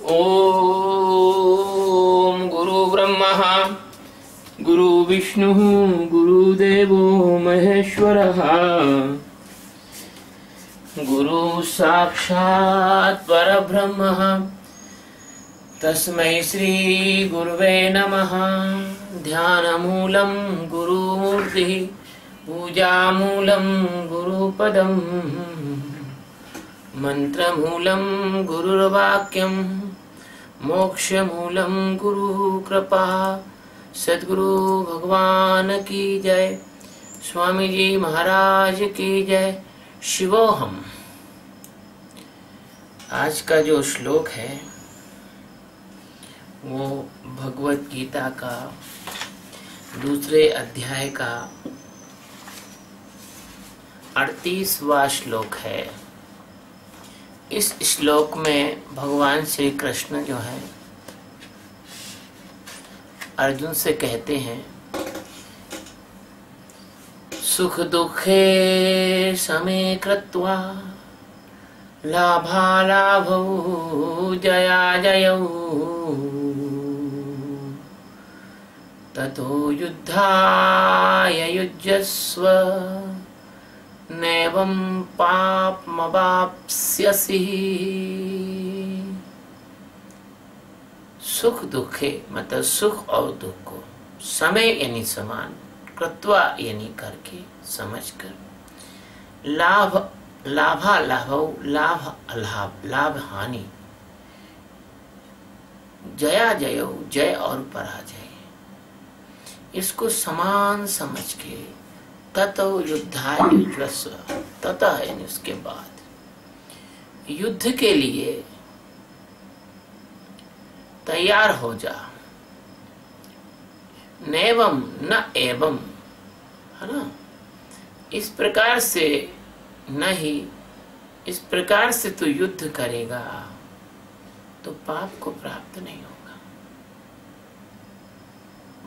ओम गुरु ब्रह्मा गुरु विष्णु गुरुदेवो महेश्वरः गुरु साक्षात् परब्रह्मः तस्मै श्री गुरुवे नमः। ध्यानमूलं गुरुमूर्तिः पूजामूलं गुरुपदम् मंत्रमूलं गुरुर्वाक्यं मोक्षमूलं गुरु कृपा। सद्गुरु भगवान की जय, स्वामी जी महाराज की जय। शिवोहम। आज का जो श्लोक है वो भगवत गीता का दूसरे अध्याय का 38वां श्लोक है। इस श्लोक में भगवान श्री कृष्ण जो है अर्जुन से कहते हैं, सुख दुखे समे कृत्वा लाभालाभौ जया जयौ ततो युद्धाय युज्यस्व नैवं पापमवाप्स्यसि। सुख दुखे मतलब सुख और दुख को समय यानी समान, कृत्वा यानी करके, समझकर, लाभ लाभा लाभौ लाभ अलाभ लाभ हानि, जया जयो जय और पराजय, इसको समान समझ के ततो युद्धाय युज्यस्व, ततः यानी उसके बाद युद्ध के लिए तैयार हो जा। नैवम न एवं, है ना, इस प्रकार से नहीं, इस प्रकार से तू युद्ध करेगा तो पाप को प्राप्त नहीं होगा।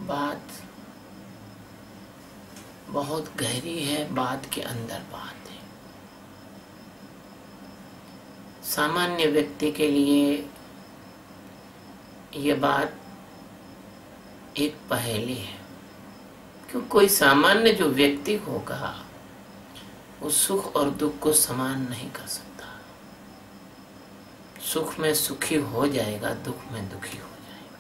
बात बहुत गहरी है, बात के अंदर बात है। सामान्य व्यक्ति के लिए ये बात एक पहेली है, क्यों कोई सामान्य जो व्यक्ति होगा वो सुख और दुख को समान नहीं कर सकता। सुख में सुखी हो जाएगा, दुख में दुखी हो जाएगा।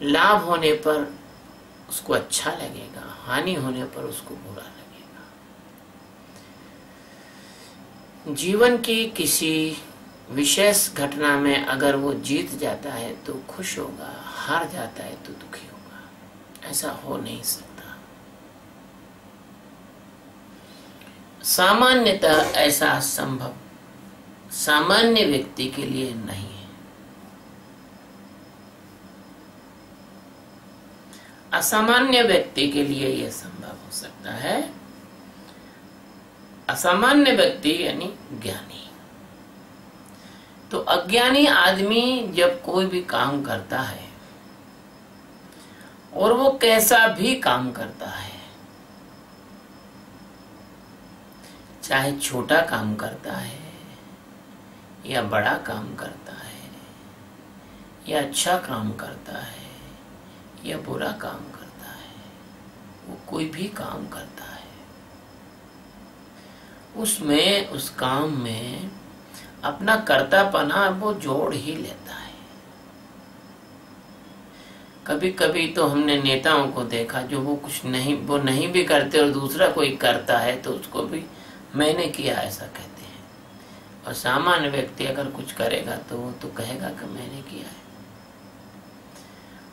लाभ होने पर उसको अच्छा लगेगा, हानि होने पर उसको बुरा लगेगा। जीवन की किसी विशेष घटना में अगर वो जीत जाता है तो खुश होगा, हार जाता है तो दुखी होगा। ऐसा हो नहीं सकता। सामान्यतः ऐसा संभव सामान्य व्यक्ति के लिए नहीं है। असामान्य व्यक्ति के लिए यह संभव हो सकता है। असामान्य व्यक्ति यानी ज्ञानी। तो अज्ञानी आदमी जब कोई भी काम करता है और वो कैसा भी काम करता है, चाहे छोटा काम करता है या बड़ा काम करता है, या अच्छा काम करता है या बुरा काम करता है, वो कोई भी काम करता है, उसमें उस काम में अपना कर्तापना वो जोड़ ही लेता है। कभी कभी तो हमने नेताओं को देखा जो वो नहीं भी करते और दूसरा कोई करता है तो उसको भी मैंने किया ऐसा कहते हैं। और सामान्य व्यक्ति अगर कुछ करेगा तो वो तो कहेगा कि मैंने किया है।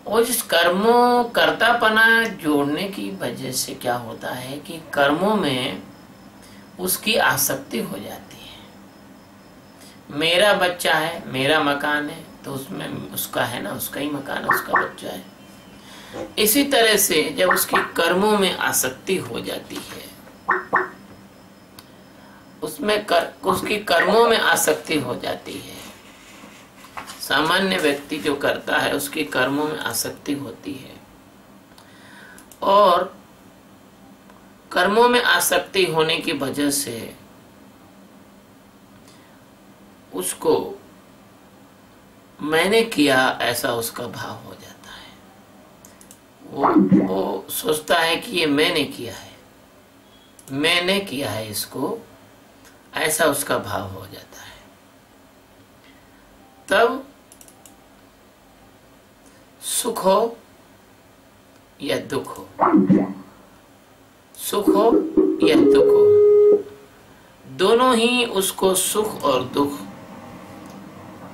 और इस कर्मों कर्तापना जोड़ने की वजह से क्या होता है कि कर्मों में उसकी आसक्ति हो जाती है। मेरा बच्चा है, मेरा मकान है, तो उसमें उसका है ना, उसका ही मकान है, उसका बच्चा है। इसी तरह से जब उसकी कर्मों में आसक्ति हो जाती है, उसकी कर्मों में आसक्ति हो जाती है। सामान्य व्यक्ति जो करता है उसकी कर्मों में आसक्ति होती है, और कर्मों में आसक्ति होने की वजह से उसको मैंने किया ऐसा उसका भाव हो जाता है। वो सोचता है कि ये मैंने किया है, मैंने किया है इसको, ऐसा उसका भाव हो जाता है। तब सुख हो या दुख हो, सुख हो या दुख हो, दोनों ही उसको, सुख और दुख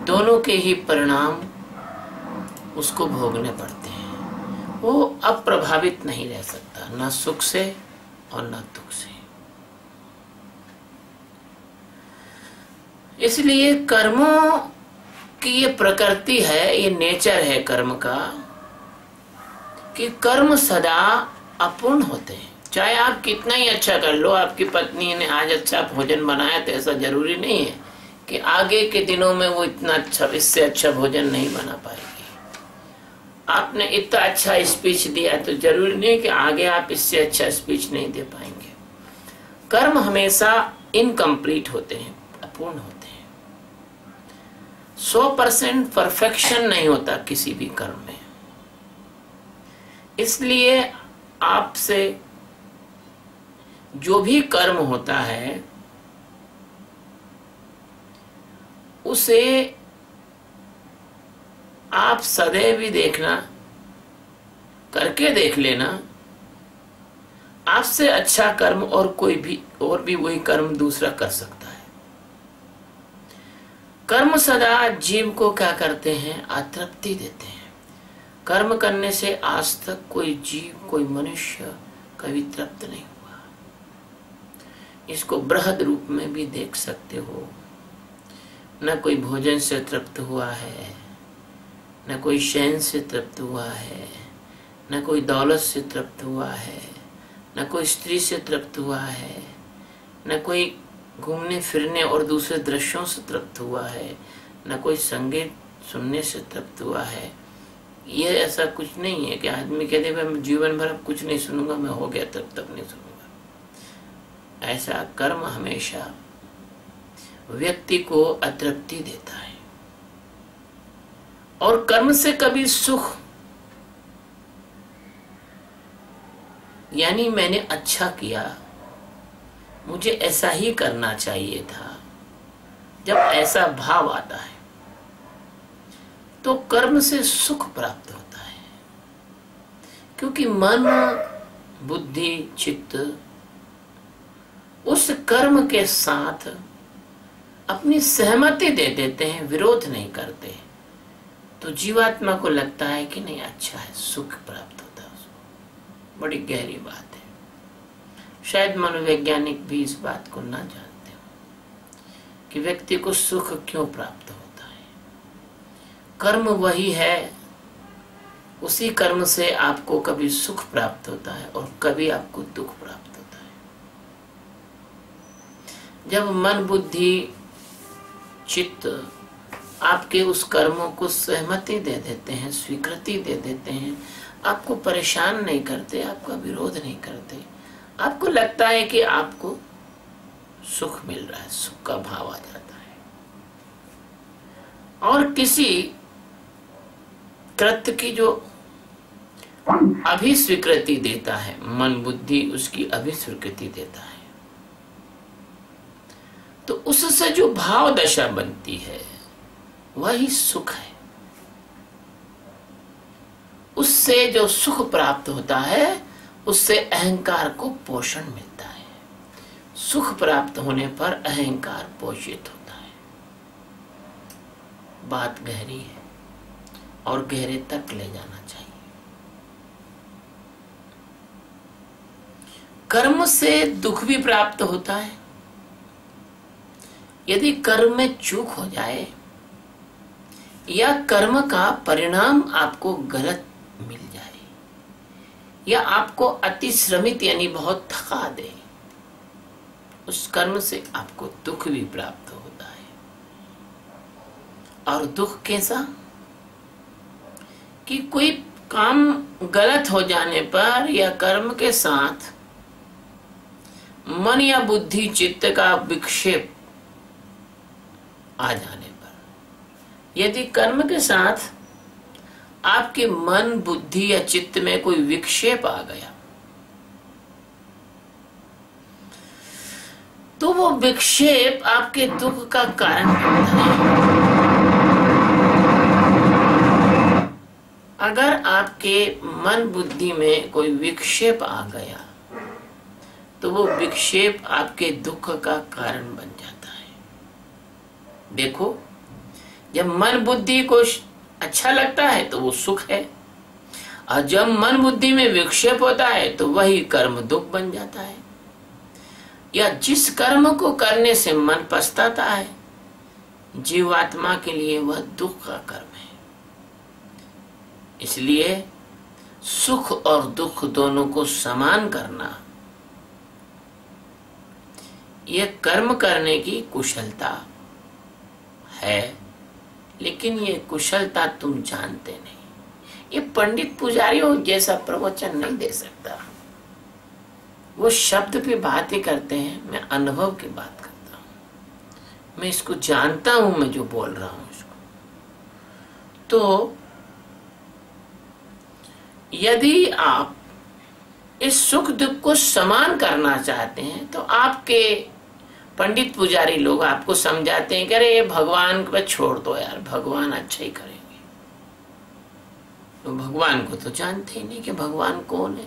दोनों के ही परिणाम उसको भोगने पड़ते हैं। वो अब प्रभावित नहीं रह सकता, न सुख से और न दुख से। इसलिए कर्मों की ये प्रकृति है, ये नेचर है कर्म का, कि कर्म सदा अपूर्ण होते हैं। चाहे आप कितना ही अच्छा कर लो, आपकी पत्नी ने आज अच्छा भोजन बनाया तो ऐसा जरूरी नहीं है कि आगे के दिनों में वो इतना अच्छा, इससे अच्छा भोजन नहीं बना पाएगी। आपने इतना अच्छा स्पीच दिया तो जरूरी नहीं कि आगे आप इससे अच्छा स्पीच नहीं दे पाएंगे। कर्म हमेशा इनकम्प्लीट होते हैं, अपूर्ण होते हैं। 100% परफेक्शन नहीं होता किसी भी कर्म में। इसलिए आपसे जो भी कर्म होता है उसे आप सदैव भी देखना, करके देख लेना, आपसे अच्छा कर्म और कोई भी और भी वही कर्म दूसरा कर सकता है। कर्म सदा जीव को क्या करते हैं, अतृप्ति देते हैं। कर्म करने से आज तक कोई जीव, कोई मनुष्य कभी तृप्त नहीं हुआ। इसको बृहद रूप में भी देख सकते हो। न कोई भोजन से तृप्त हुआ है, न कोई शयन से तृप्त हुआ है, न कोई दौलत से तृप्त हुआ है, न कोई स्त्री से तृप्त हुआ है, न कोई घूमने फिरने और दूसरे दृश्यों से तृप्त हुआ है, न कोई संगीत सुनने से तृप्त हुआ है। ये ऐसा कुछ नहीं है कि आदमी कहते मैं जीवन भर अब कुछ नहीं सुनूंगा, मैं हो गया तब नहीं सुनूंगा। ऐसा कर्म हमेशा व्यक्ति को अतृप्ति देता है। और कर्म से कभी सुख, यानी मैंने अच्छा किया, मुझे ऐसा ही करना चाहिए था, जब ऐसा भाव आता है तो कर्म से सुख प्राप्त होता है। क्योंकि मन, बुद्धि, चित्त उस कर्म के साथ अपनी सहमति दे देते हैं, विरोध नहीं करते। तो जीवात्मा को लगता है कि नहीं अच्छा है, सुख प्राप्त होता है उसको। बड़ी गहरी बात है। शायद मनोवैज्ञानिक भी इस बात को ना जानते हो कि व्यक्ति को सुख क्यों प्राप्त होता है। कर्म वही है, उसी कर्म से आपको कभी सुख प्राप्त होता है और कभी आपको दुख प्राप्त होता है। जब मन, बुद्धि, चित्त आपके उस कर्मों को सहमति दे देते हैं, स्वीकृति दे देते हैं, आपको परेशान नहीं करते, आपका विरोध नहीं करते, आपको लगता है कि आपको सुख मिल रहा है, सुख का भाव आ जाता है। और किसी कृत्य की जो अभिस्वीकृति देता है, मन, बुद्धि उसकी अभिस्वीकृति देता है, तो उससे जो भाव दशा बनती है वही सुख है। उससे जो सुख प्राप्त होता है उससे अहंकार को पोषण मिलता है। सुख प्राप्त होने पर अहंकार पोषित होता है। बात गहरी है और गहरे तक ले जाना चाहिए। कर्म से दुख भी प्राप्त होता है। यदि कर्म में चूक हो जाए या कर्म का परिणाम आपको गलत मिल जाए या आपको अतिश्रमित यानी बहुत थका दे, उस कर्म से आपको दुख भी प्राप्त होता है। और दुख कैसा, कि कोई काम गलत हो जाने पर या कर्म के साथ मन या बुद्धि, चित्त का विक्षेप आ जाने पर, यदि कर्म के साथ आपके मन, बुद्धि या चित्त में कोई विक्षेप आ गया तो वो विक्षेप आपके दुख का कारण बनता है। अगर आपके मन, बुद्धि में कोई विक्षेप आ गया तो वो विक्षेप आपके दुख का कारण बन जाता है। देखो, जब मन बुद्धि को अच्छा लगता है तो वो सुख है, और जब मन बुद्धि में विक्षेप होता है तो वही कर्म दुख बन जाता है। या जिस कर्म को करने से मन पछताता है, जीवात्मा के लिए वह दुख का कर्म है। इसलिए सुख और दुख दोनों को समान करना यह कर्म करने की कुशलता है, लेकिन ये कुशलता तुम जानते नहीं। ये पंडित पुजारियों जैसा प्रवचन नहीं दे सकता। वो शब्द पे बातें करते हैं, मैं अनुभव की बात करता हूं, मैं इसको जानता हूं, मैं जो बोल रहा हूं इसको। तो यदि आप इस सुख दुख को समान करना चाहते हैं तो आपके पंडित पुजारी लोग आपको समझाते हैं कि अरे भगवान को छोड़ दो यार, भगवान अच्छा ही करेंगे। तो भगवान को तो जानते ही नहीं कि भगवान कौन है,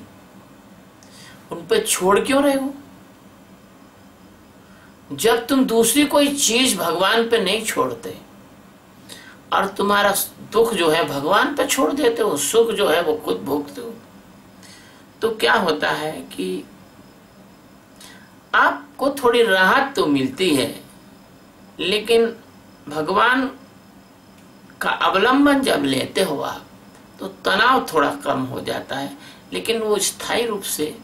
उन पे छोड़ क्यों रहे हो? जब तुम दूसरी कोई चीज भगवान पे नहीं छोड़ते और तुम्हारा दुख जो है भगवान पे छोड़ देते हो, सुख जो है वो खुद भोगते हो, तो क्या होता है कि आपको थोड़ी राहत तो मिलती है, लेकिन भगवान का अवलंबन जब लेते हो आप तो तनाव थोड़ा कम हो जाता है, लेकिन वो स्थायी रूप से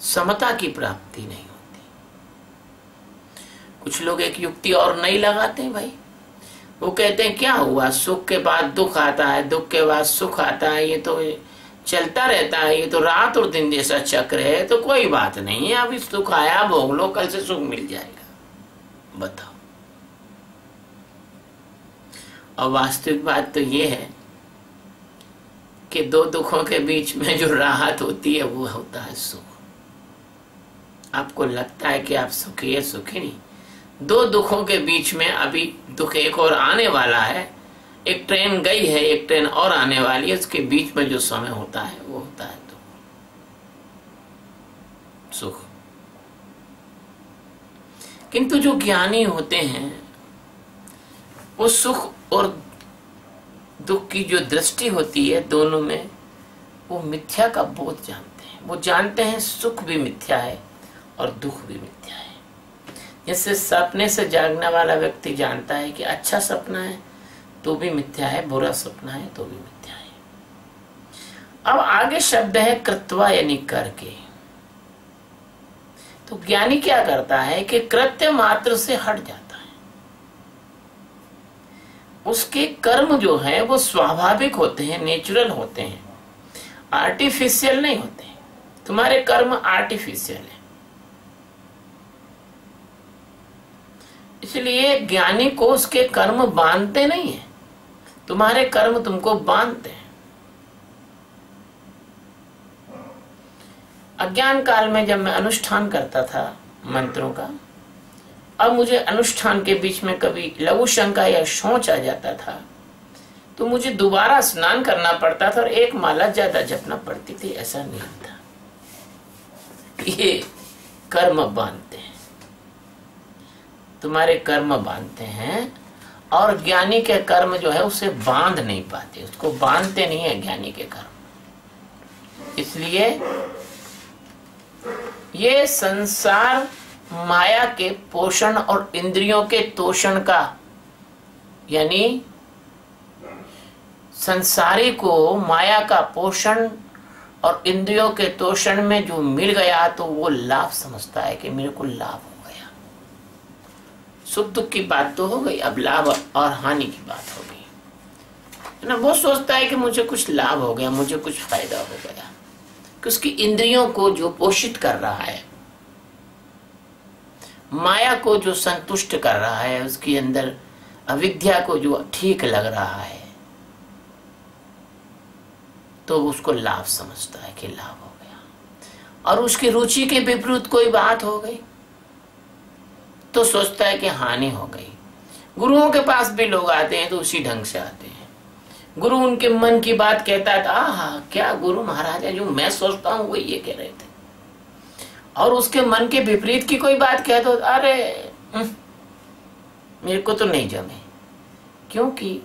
समता की प्राप्ति नहीं होती। कुछ लोग एक युक्ति और नहीं लगाते हैं भाई, वो कहते हैं क्या हुआ, सुख के बाद दुख आता है, दुख के बाद सुख आता है, ये तो चलता रहता है, ये तो रात और दिन जैसा चक्र है, तो कोई बात नहीं है, अभी सुख आया भोग लो, कल से सुख मिल जाएगा। बताओ। और वास्तविक बात तो ये है कि दो दुखों के बीच में जो राहत होती है वो होता है सुख। आपको लगता है कि आप सुखी है, सुखी नहीं। दो दुखों के बीच में अभी दुख एक और आने वाला है, एक ट्रेन गई है, एक ट्रेन और आने वाली है, उसके बीच में जो समय होता है वो होता है दुख, सुख। किंतु जो ज्ञानी होते हैं वो सुख और दुख की जो दृष्टि होती है दोनों में, वो मिथ्या का बोध जानते हैं। वो जानते हैं सुख भी मिथ्या है और दुख भी मिथ्या है। जैसे सपने से जागने वाला व्यक्ति जानता है कि अच्छा सपना है तो भी मिथ्या है, बुरा सपना है तो भी मिथ्या है। अब आगे शब्द है कृत्वा, यानी करके। तो ज्ञानी क्या करता है कि कृत्य मात्र से हट जाता है। उसके कर्म जो है वो स्वाभाविक होते हैं, नेचुरल होते हैं, आर्टिफिशियल नहीं होते। तुम्हारे कर्म आर्टिफिशियल है, इसलिए ज्ञानी को उसके कर्म बांधते नहीं है, तुम्हारे कर्म तुमको बांधते हैं। अज्ञान काल में जब मैं अनुष्ठान करता था मंत्रों का, अब मुझे अनुष्ठान के बीच में कभी लघु शंका या शौच आ जाता था तो मुझे दोबारा स्नान करना पड़ता था और एक माला ज्यादा जपना पड़ती थी, ऐसा नियम था। ये कर्म बांधते हैं, तुम्हारे कर्म बांधते हैं, और ज्ञानी के कर्म जो है उसे बांध नहीं पाते, उसको बांधते नहीं है ज्ञानी के कर्म। इसलिए ये संसार माया के पोषण और इंद्रियों के तोषण का, यानी संसारी को माया का पोषण और इंद्रियों के तोषण में जो मिल गया तो वो लाभ समझता है कि मेरे को लाभ हो गया। सुख दुख की बात तो हो गई, अब लाभ और हानि की बात हो गई है ना। वो सोचता है कि मुझे कुछ लाभ हो गया, मुझे कुछ फायदा हो गया, कि उसकी इंद्रियों को जो पोषित कर रहा है, माया को जो संतुष्ट कर रहा है, उसके अंदर अविद्या को जो ठीक लग रहा है तो उसको लाभ समझता है कि लाभ हो गया, और उसकी रुचि के विपरीत कोई बात हो गई तो सोचता है कि हानि हो गई। गुरुओं के पास भी लोग आते हैं तो उसी ढंग से आते हैं। गुरु उनके मन की बात कहता है, आहा क्या गुरु महाराज है, जो मैं सोचता हूं वो ये कह रहे थे। और उसके मन के विपरीत की कोई बात कह दो, अरे मेरे को तो नहीं जमे, क्योंकि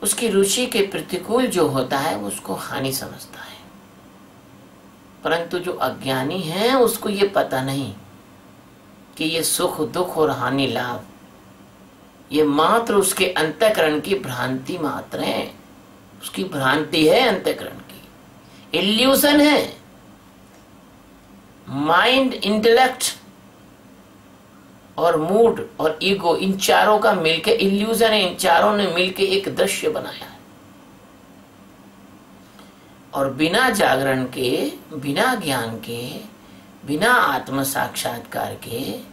उसकी रुचि के प्रतिकूल जो होता है वो उसको हानि समझता है। परंतु जो अज्ञानी है उसको ये पता नहीं कि ये सुख दुख और हानि लाभ ये मात्र उसके अंतःकरण की भ्रांति मात्र है। उसकी भ्रांति है, अंतःकरण की इल्यूजन है। माइंड, इंटेलेक्ट और मूड और ईगो, इन चारों का मिलके इल्यूजन है। इन चारों ने मिलके एक दृश्य बनाया है, और बिना जागरण के, बिना ज्ञान के, बिना आत्म साक्षात्कार के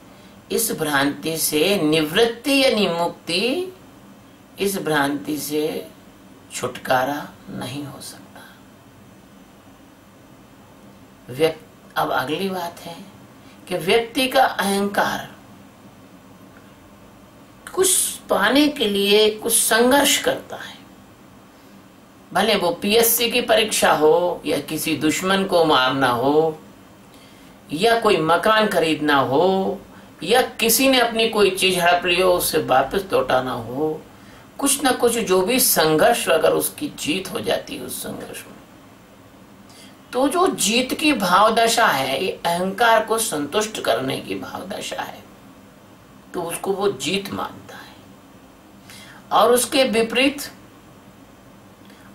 इस भ्रांति से निवृत्ति यानी मुक्ति, इस भ्रांति से छुटकारा नहीं हो सकता। अब अगली बात है कि व्यक्ति का अहंकार कुछ पाने के लिए कुछ संघर्ष करता है। भले वो पीएससी की परीक्षा हो, या किसी दुश्मन को मारना हो, या कोई मकान खरीदना हो, या किसी ने अपनी कोई चीज हड़प ली हो उसे वापस लौटाना हो, कुछ ना कुछ जो भी संघर्ष, अगर उसकी जीत हो जाती है उस संघर्ष में, तो जो जीत की भाव दशा है, ये अहंकार को संतुष्ट करने की भाव दशा है, तो उसको वो जीत मानता है। और उसके विपरीत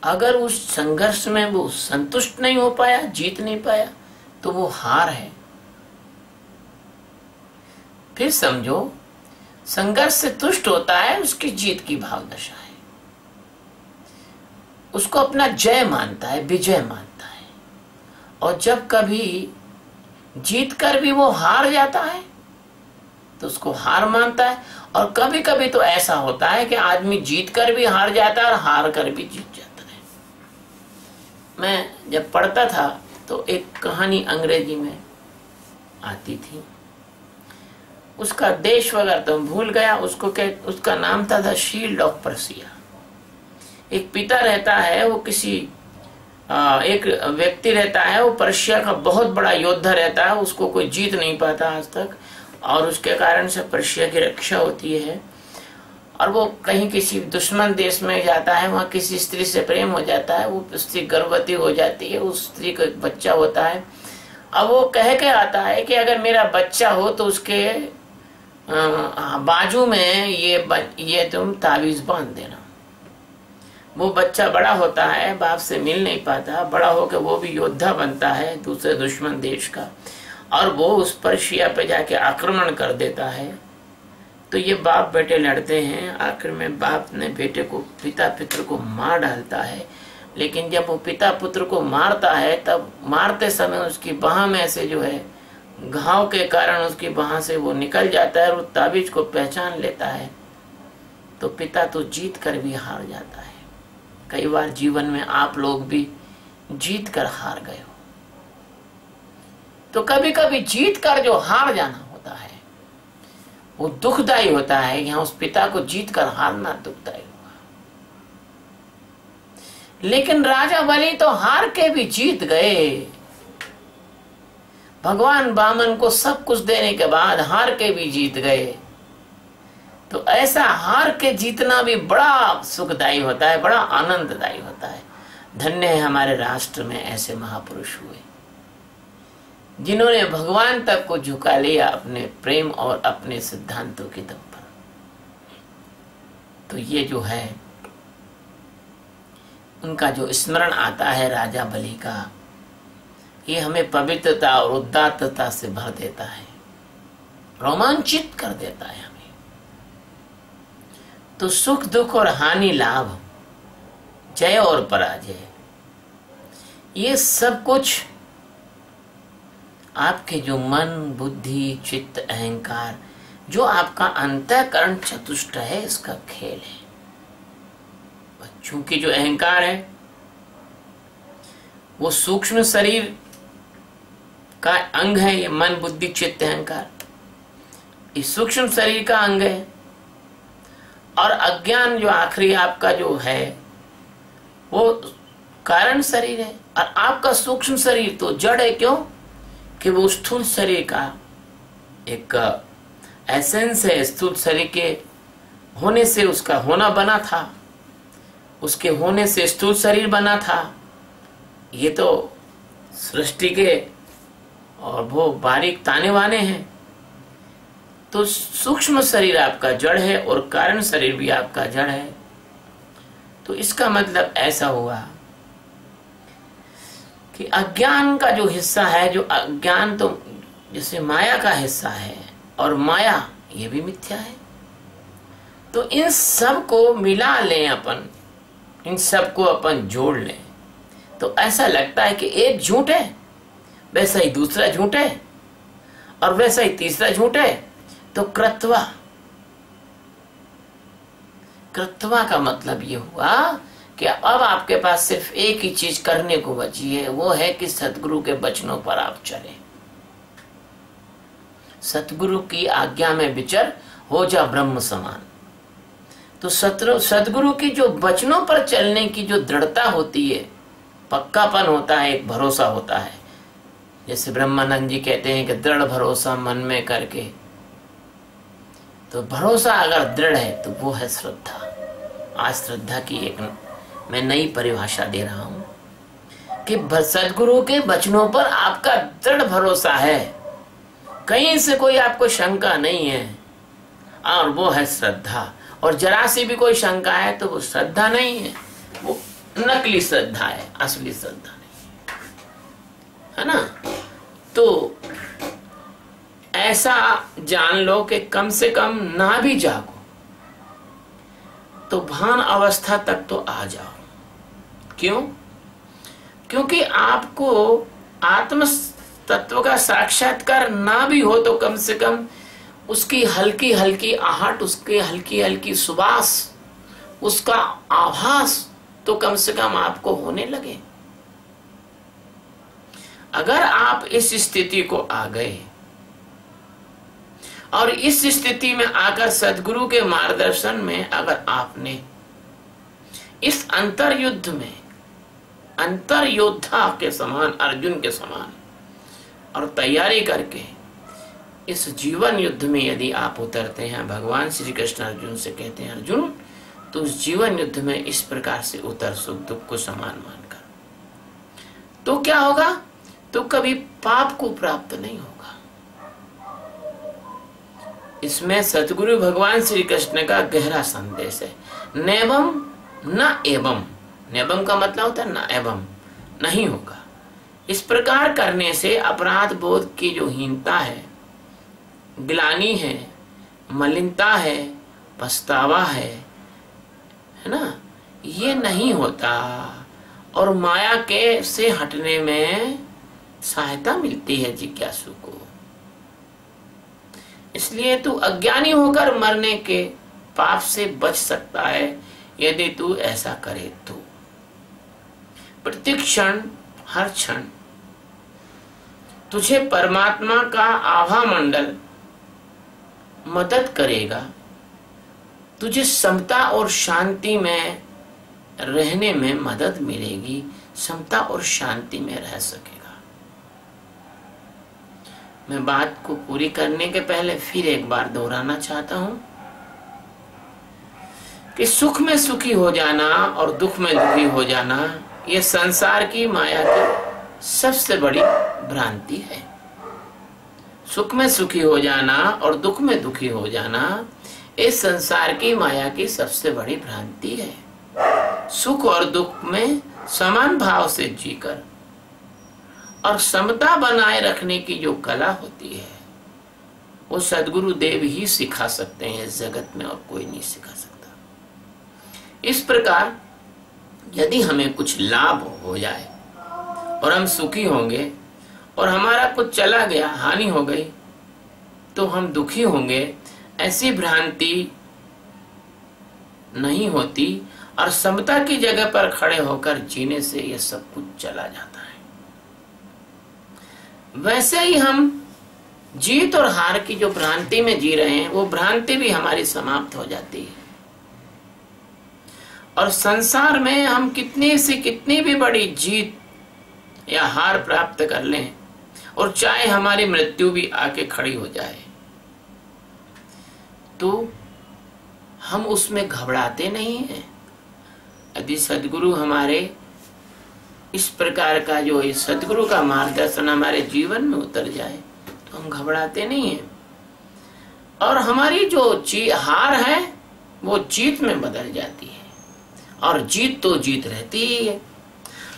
अगर उस संघर्ष में वो संतुष्ट नहीं हो पाया, जीत नहीं पाया, तो वो हार है। फिर समझो, संघर्ष से तुष्ट होता है, उसकी जीत की भाव दशा है, उसको अपना जय मानता है, विजय मानता है। और जब कभी जीत कर भी वो हार जाता है तो उसको हार मानता है। और कभी कभी तो ऐसा होता है कि आदमी जीत कर भी हार जाता है और हार कर भी जीत जाता है। मैं जब पढ़ता था तो एक कहानी अंग्रेजी में आती थी, उसका देश वगैरह तो भूल गया, उसका नाम था द शील्ड ऑफ पर्सिया। एक पिता रहता है, वो किसी एक व्यक्ति रहता है, वो पर्शिया का बहुत बड़ा योद्धा रहता है, उसको कोई जीत नहीं पाता आज तक, और उसके कारण से पर्शिया की रक्षा होती है। और वो कहीं किसी दुश्मन देश में जाता है, वहाँ किसी स्त्री से प्रेम हो जाता है, वो स्त्री गर्भवती हो जाती है, उस स्त्री को एक बच्चा होता है। अब वो कह के आता है कि अगर मेरा बच्चा हो तो उसके बाजू में ये तुम ताबीज बांध देना। वो बच्चा बड़ा होता है, बाप से मिल नहीं पाता, बड़ा होकर वो भी योद्धा बनता है दूसरे दुश्मन देश का, और वो उस पर्शिया पे जाके आक्रमण कर देता है। तो ये बाप बेटे लड़ते हैं, आखिर में बाप ने बेटे को, पिता पुत्र को मार डालता है। लेकिन जब वो पिता पुत्र को मारता है, तब मारते समय उसकी बाह में से जो है घाव के कारण उसकी बाह से वो निकल जाता है, और वो ताबीज को पहचान लेता है। तो पिता तो जीत कर भी हार जाता है। कई बार जीवन में आप लोग भी जीत कर हार गए हो। तो कभी कभी जीत कर जो हार जाना होता है वो दुखदायी होता है। यहाँ उस पिता को जीत कर हारना दुखदायी हुआ, लेकिन राजा बलि तो हार के भी जीत गए। भगवान वामन को सब कुछ देने के बाद हार के भी जीत गए। तो ऐसा हार के जीतना भी बड़ा सुखदायी होता है, बड़ा आनंददायी होता है। धन्य है हमारे राष्ट्र में ऐसे महापुरुष हुए जिन्होंने भगवान तक को झुका लिया अपने प्रेम और अपने सिद्धांतों के दम पर। तो ये जो है उनका जो स्मरण आता है राजा बलि का, ये हमें पवित्रता और उदात्तता से भर देता है, रोमांचित कर देता है हमें। तो सुख दुख और हानि लाभ, जय और पराजय, ये सब कुछ आपके जो मन बुद्धि चित्त अहंकार जो आपका अंतःकरण चतुष्ट है, इसका खेल है। बच्चों की जो अहंकार है वो सूक्ष्म शरीर का अंग है। ये मन बुद्धि चित्त अहंकार इस सूक्ष्म शरीर का अंग है। और अज्ञान जो आखिरी आपका जो है वो कारण शरीर है। और आपका सूक्ष्म शरीर तो जड़ है। क्यों? कि वो स्थूल शरीर का एक एसेंस है। स्थूल शरीर के होने से उसका होना बना था, उसके होने से स्थूल शरीर बना था। ये तो सृष्टि के और वो बारीक ताने वाने हैं। तो सूक्ष्म शरीर आपका जड़ है और कारण शरीर भी आपका जड़ है। तो इसका मतलब ऐसा हुआ कि अज्ञान का जो हिस्सा है, जो अज्ञान तो जैसे माया का हिस्सा है, और माया ये भी मिथ्या है। तो इन सब को मिला लें अपन, इन सब को अपन जोड़ लें तो ऐसा लगता है कि एक झूठ है, वैसा ही दूसरा झूठ है, और वैसा ही तीसरा झूठ है। तो कृत्वा का मतलब ये हुआ कि अब आपके पास सिर्फ एक ही चीज करने को बची है, वो है कि सतगुरु के वचनों पर आप चले। सतगुरु की आज्ञा में विचर, हो जा ब्रह्म समान। तो सतगुरु की जो वचनों पर चलने की जो दृढ़ता होती है, पक्कापन होता है, एक भरोसा होता है। जैसे ब्रह्मानंद जी कहते हैं कि दृढ़ भरोसा मन में करके। तो भरोसा अगर दृढ़ है तो वो है श्रद्धा। आज श्रद्धा की एक मैं नई परिभाषा दे रहा हूं कि सदगुरु के वचनों पर आपका दृढ़ भरोसा है, कहीं से कोई आपको शंका नहीं है, और वो है श्रद्धा। और जरा सी भी कोई शंका है तो वो श्रद्धा नहीं है, वो नकली श्रद्धा है, असली श्रद्धा नहीं है ना। तो ऐसा जान लो कि कम से कम ना भी जागो तो भान अवस्था तक तो आ जाओ। क्यों? क्योंकि आपको आत्म तत्व का साक्षात्कार ना भी हो तो कम से कम उसकी हल्की हल्की आहट, उसकी हल्की हल्की सुबास, उसका आभास तो कम से कम आपको होने लगे। अगर आप इस स्थिति को आ गए और इस स्थिति में आकर सदगुरु के मार्गदर्शन में अगर आपने इस अंतर युद्ध में अंतर योद्धा के समान, अर्जुन के समान और तैयारी करके इस जीवन युद्ध में यदि आप उतरते हैं, भगवान श्री कृष्ण अर्जुन से कहते हैं, अर्जुन तो उस जीवन युद्ध में इस प्रकार से उतर, सुख दुख को समान मानकर, तो क्या होगा? तो कभी पाप को प्राप्त नहीं होगा। इसमें सतगुरु भगवान श्री कृष्ण का गहरा संदेश है। नैवम न एवं, नैवम का मतलब होता है न एवं, नहीं होगा। इस प्रकार करने से अपराध बोध की जो हीनता है, ग्लानि है, मलिनता है, पछतावा है ना, ये नहीं होता और माया के से हटने में सहायता मिलती है जिज्ञासु को। इसलिए तू अज्ञानी होकर मरने के पाप से बच सकता है यदि तू ऐसा करे तो। प्रतिक्षण, हर क्षण तुझे परमात्मा का आभा मंडल मदद करेगा, तुझे समता और शांति में रहने में मदद मिलेगी, समता और शांति में रह सकेगा। मैं बात को पूरी करने के पहले फिर एक बार दोहराना चाहता हूं कि सुख में सुखी हो जाना और दुख में दुखी हो जाना यह संसार की माया की सबसे बड़ी भ्रांति है। सुख में सुखी हो जाना और दुख में दुखी हो जाना इस संसार की माया की सबसे बड़ी भ्रांति है। सुख और दुख में समान भाव से जीकर और समता बनाए रखने की जो कला होती है वो सदगुरु देव ही सिखा सकते हैं इस जगत में, और कोई नहीं सिखा सकता। इस प्रकार यदि हमें कुछ लाभ हो जाए और हम सुखी होंगे और हमारा कुछ चला गया, हानि हो गई, तो हम दुखी होंगे, ऐसी भ्रांति नहीं होती और समता की जगह पर खड़े होकर जीने से यह सब कुछ चला जाता है। वैसे ही हम जीत और हार की जो भ्रांति में जी रहे हैं, वो भ्रांति भी हमारी समाप्त हो जाती है। और संसार में हम कितनी से कितनी भी बड़ी जीत या हार प्राप्त कर लें, और चाहे हमारी मृत्यु भी आके खड़ी हो जाए, तो हम उसमें घबराते नहीं हैं। यदि सद्गुरु हमारे इस प्रकार का जो इस सद्गुरु का मार्गदर्शन हमारे जीवन में उतर जाए तो हम घबराते नहीं हैं, और हमारी जो हार है वो जीत में बदल जाती है, और जीत तो जीत रहती ही है।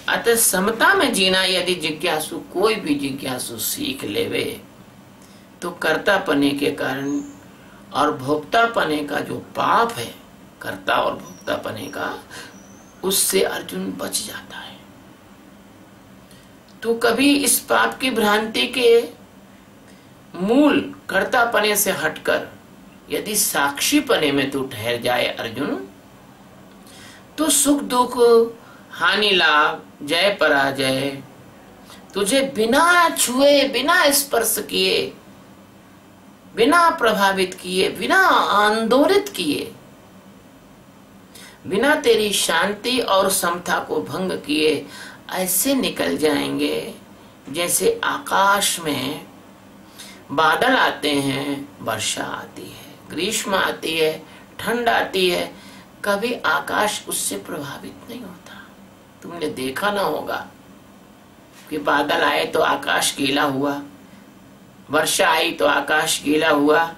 अतः समता में जीना यदि जिज्ञासु, कोई भी जिज्ञासु सीख लेवे, तो कर्तापने के कारण और भोक्तापने का जो पाप है, कर्ता और भोक्तापने का, उससे अर्जुन बच जाता है। तो कभी इस पाप की भ्रांति के मूल कर्तापने से हटकर यदि साक्षीपने में तू ठहर जाए अर्जुन, तो सुख दुख, हानि लाभ, जय पराजय तुझे बिना छुए, बिना स्पर्श किए, बिना प्रभावित किए, बिना आंदोलित किए, बिना तेरी शांति और समता को भंग किए ऐसे निकल जाएंगे जैसे आकाश में बादल आते हैं, वर्षा आती है, ग्रीष्म आती है, ठंड आती है, कभी आकाश उससे प्रभावित नहीं होता। तुमने देखा ना होगा कि बादल आए तो आकाश गीला हुआ, वर्षा आई तो आकाश गीला हुआ,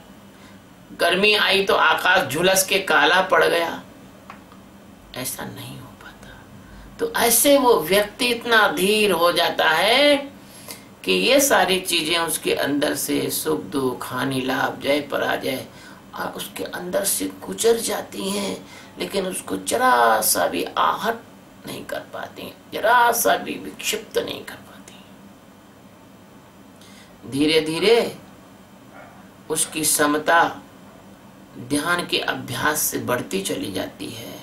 गर्मी आई तो आकाश झुलस के काला पड़ गया। ऐसा नहीं हो पाता। तो ऐसे वो व्यक्ति इतना धीर हो जाता है कि ये सारी चीजें उसके अंदर से, सुख दुख, हानि लाभ, जय पराजय, और उसके अंदर से गुजर जाती हैं, लेकिन उसको जरा सा भी आहत नहीं कर पाती, जरा सा भी विक्षिप्त नहीं कर पाती। धीरे धीरे उसकी समता ध्यान के अभ्यास से बढ़ती चली जाती है,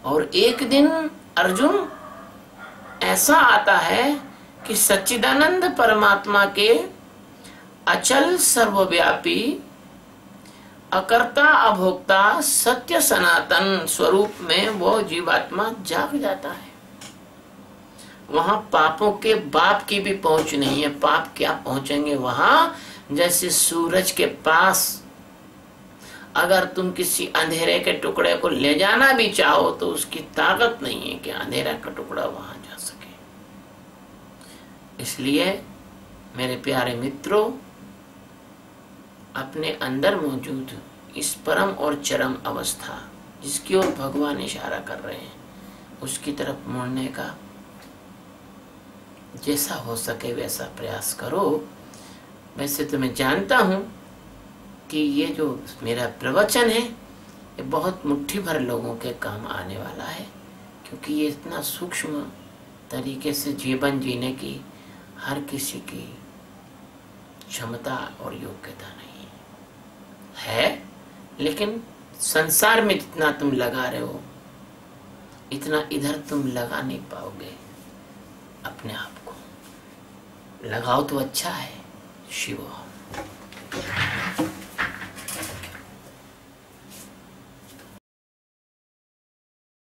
और एक दिन अर्जुन ऐसा आता है कि सच्चिदानंद परमात्मा के अचल सर्वव्यापी अकर्ता अभोक्ता सत्य सनातन स्वरूप में वो जीवात्मा जाग जाता है। वहां पापों के बाप की भी पहुंच नहीं है। पाप क्या पहुंचेंगे वहां? जैसे सूरज के पास अगर तुम किसी अंधेरे के टुकड़े को ले जाना भी चाहो तो उसकी ताकत नहीं है कि अंधेरा का टुकड़ा वहां जा सके। इसलिए मेरे प्यारे मित्रों, अपने अंदर मौजूद इस परम और चरम अवस्था जिसकी ओर भगवान इशारा कर रहे हैं, उसकी तरफ मुड़ने का जैसा हो सके वैसा प्रयास करो। वैसे तो मैं जानता हूं कि ये जो मेरा प्रवचन है ये बहुत मुट्ठी भर लोगों के काम आने वाला है, क्योंकि ये इतना सूक्ष्म तरीके से जीवन जीने की हर किसी की क्षमता और योग्यता नहीं है। लेकिन संसार में जितना तुम लगा रहे हो, इतना इधर तुम लगा नहीं पाओगे अपने आप को। लगाओ तो अच्छा है। शिव।